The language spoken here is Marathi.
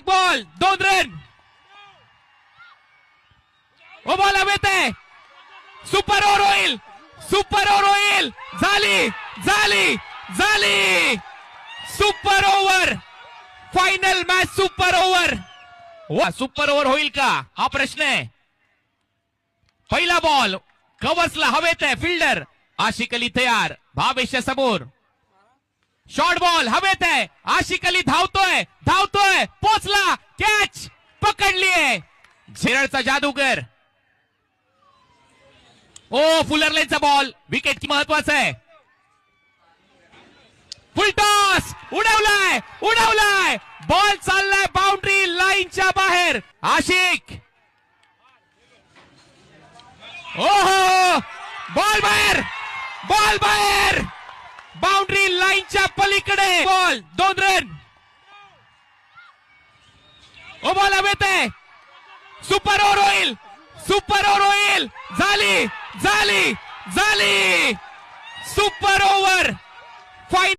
Ball 2 run. ओ बॉल हवेत आहे. सुपर ओव्हर होईल. सुपर ओव्हर होईल. झाली झाली झाली. Super over. Final match super over. Super over होईल का हा प्रश्न आहे. पहिला बॉल कव्हर्सला हवेत आहे. फिल्डर आशिक अली तयार. भावेशच्या समोर शॉर्ट बॉल हवेत आहे. आशिक अली धावतोय धावतोय. पोचला. कॅच पकडलीये. झेरळचा जादूगर. ओ फुलरलेनचा बॉल विकेट की महत्वाचा आहे. फुल टॉस उडवलाय उडवलाय. बॉल चाललाय बाउंड्री लाईनच्या बाहेर. आशिक ओहो बॉल बाहेर. बॉल बाहेर. बाउंड्री लाईनच्या पलीकडे. Ball 2 run. ओ बॉल हवेत आहे. सुपर ओव्हर होईल. सुपर ओव्हर होईल. झाली झाली झाली. Super over. फायनल